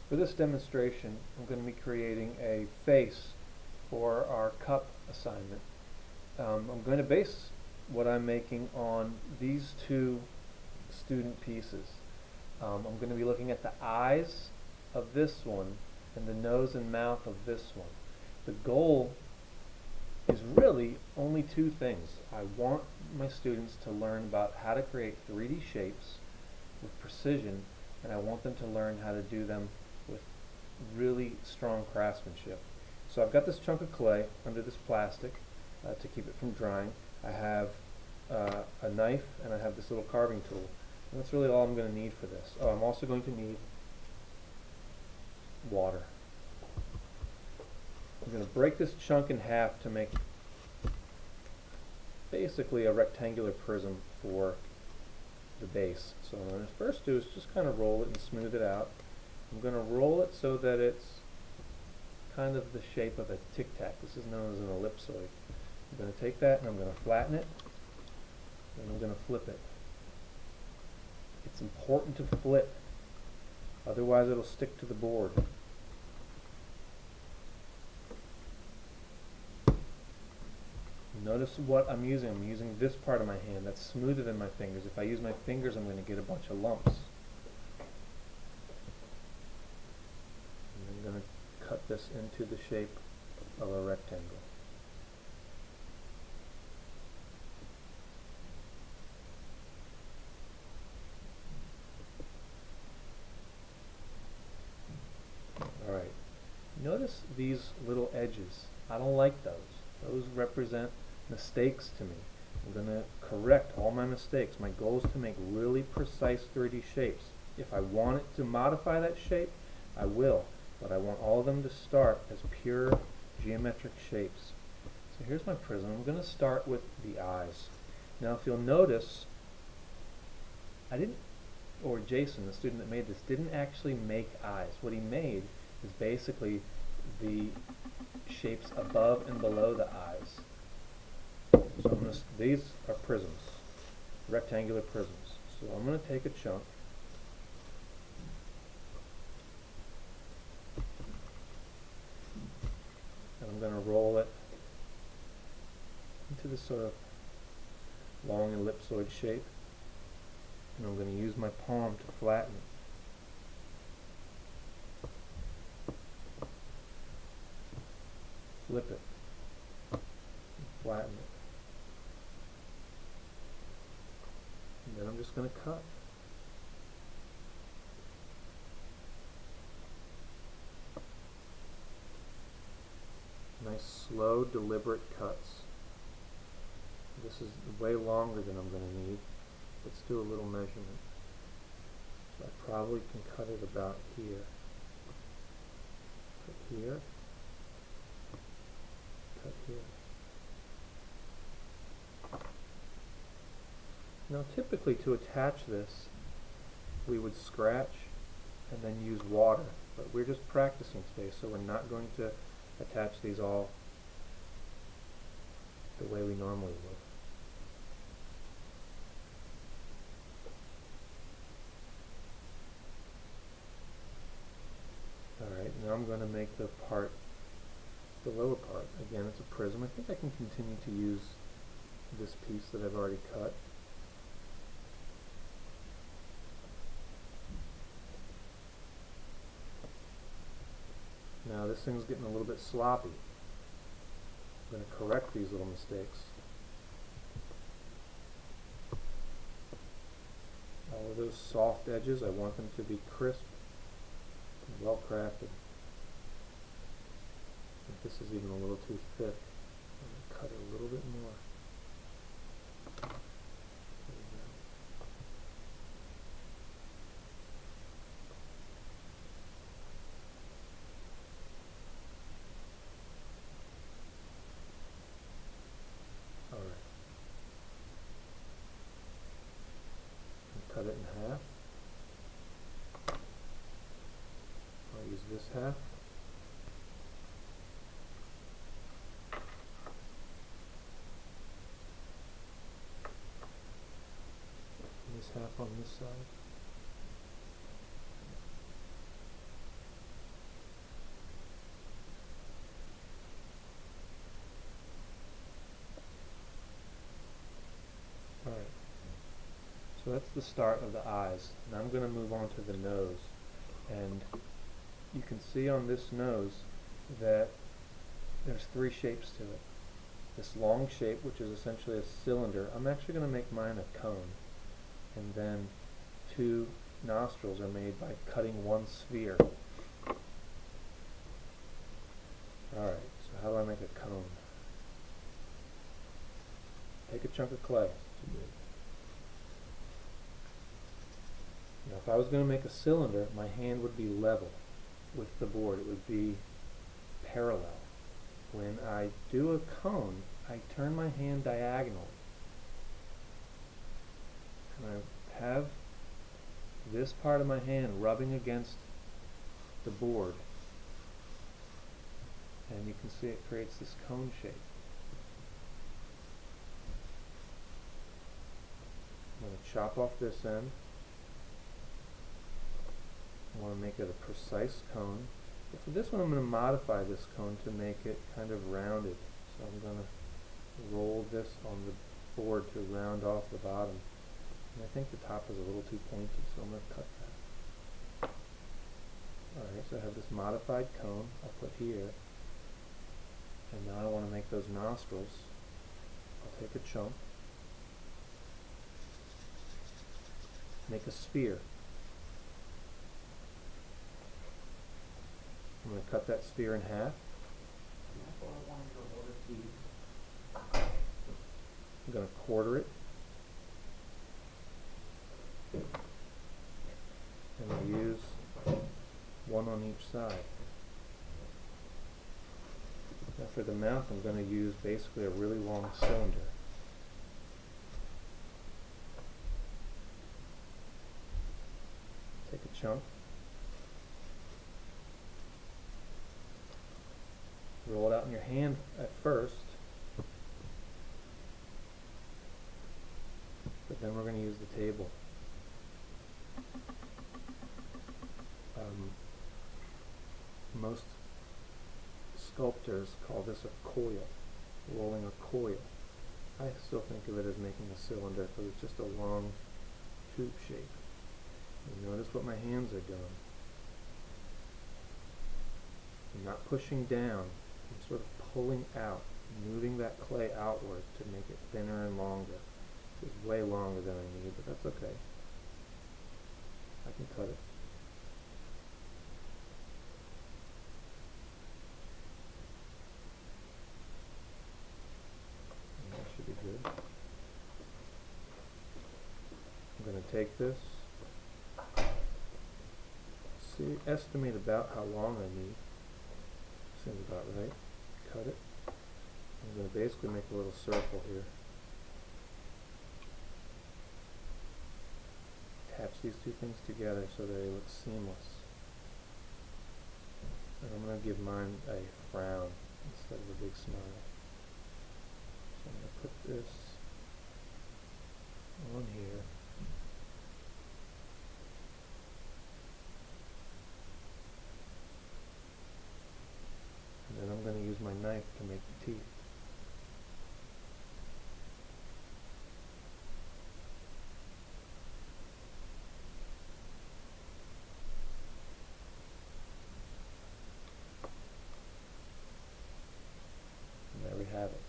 For this demonstration, I'm going to be creating a face for our cup assignment. I'm going to base what I'm making on these two student pieces. I'm going to be looking at the eyes of this one and the nose and mouth of this one. The goal is really only two things. I want my students to learn about how to create 3D shapes with precision, and I want them to learn how to do them with really strong craftsmanship. So I've got this chunk of clay under this plastic to keep it from drying. I have a knife and I have this little carving tool. And that's really all I'm going to need for this. Oh, I'm also going to need water. I'm going to break this chunk in half to make basically a rectangular prism for the base. So what I'm going to first do is just kind of roll it and smooth it out. I'm going to roll it so that it's kind of the shape of a tic-tac. This is known as an ellipsoid. I'm going to take that and I'm going to flatten it, and I'm going to flip it. It's important to flip, otherwise it'll stick to the board. Notice what I'm using. I'm using this part of my hand. That's smoother than my fingers. If I use my fingers, I'm going to get a bunch of lumps. And I'm going to cut this into the shape of a rectangle. Alright. Notice these little edges. I don't like those. Those represent mistakes to me. I'm going to correct all my mistakes. My goal is to make really precise 3D shapes. If I want it to modify that shape, I will. But I want all of them to start as pure geometric shapes. So here's my prism. I'm going to start with the eyes. Now if you'll notice, Jason, the student that made this, didn't actually make eyes. What he made is basically the shapes above and below the eyes. So these are prisms, rectangular prisms. So I'm going to take a chunk and I'm going to roll it into this sort of long ellipsoid shape, and I'm going to use my palm to flatten it. Flip it, flatten it, and then I'm just going to cut. Nice, slow, deliberate cuts. This is way longer than I'm going to need. Let's do a little measurement. So I probably can cut it about here. Cut here. Here. Now typically to attach this we would scratch and then use water, but we're just practicing today, so we're not going to attach these all the way we normally would. Alright, now I'm going to make the lower part. Again, it's a prism. I think I can continue to use this piece that I've already cut. Now this thing's getting a little bit sloppy. I'm going to correct these little mistakes. All of those soft edges, I want them to be crisp and well crafted. If this is even a little too thick, I'm going to cut it a little bit more. Alright. Cut it in half. I'll use this half. This half on this side. So that's the start of the eyes. Now I'm going to move on to the nose. And you can see on this nose that there's three shapes to it. This long shape, which is essentially a cylinder, I'm actually going to make mine a cone. And then two nostrils are made by cutting one sphere. Alright, so how do I make a cone? Take a chunk of clay. Now if I was going to make a cylinder, my hand would be level with the board. It would be parallel. When I do a cone, I turn my hand diagonally. And I have this part of my hand rubbing against the board. And you can see it creates this cone shape. I'm going to chop off this end. I want to make it a precise cone. But for this one I'm going to modify this cone to make it kind of rounded. So I'm going to roll this on the board to round off the bottom. And I think the top is a little too pointy, so I'm going to cut that. Alright, so I have this modified cone I'll put here. And now I want to make those nostrils. I'll take a chunk, make a sphere. I'm going to cut that sphere in half. I'm going to quarter it. And I'll use one on each side. Now for the mouth I'm going to use basically a really long cylinder. Take a chunk. Roll it out in your hand at first, but then we're going to use the table. Most sculptors call this a coil, rolling a coil. I still think of it as making a cylinder because it's just a long tube shape. And notice what my hands are doing. I'm not pushing down. I'm sort of pulling out, moving that clay outward to make it thinner and longer. It's way longer than I need, but that's okay. I can cut it. And that should be good. I'm going to take this, estimate about how long I need. Seems about right. Cut it. I'm going to basically make a little circle here. Attach these two things together so they look seamless. And I'm going to give mine a frown instead of a big smile. So I'm going to put this on here. And then I'm going to use my knife to make the teeth. And there we have it.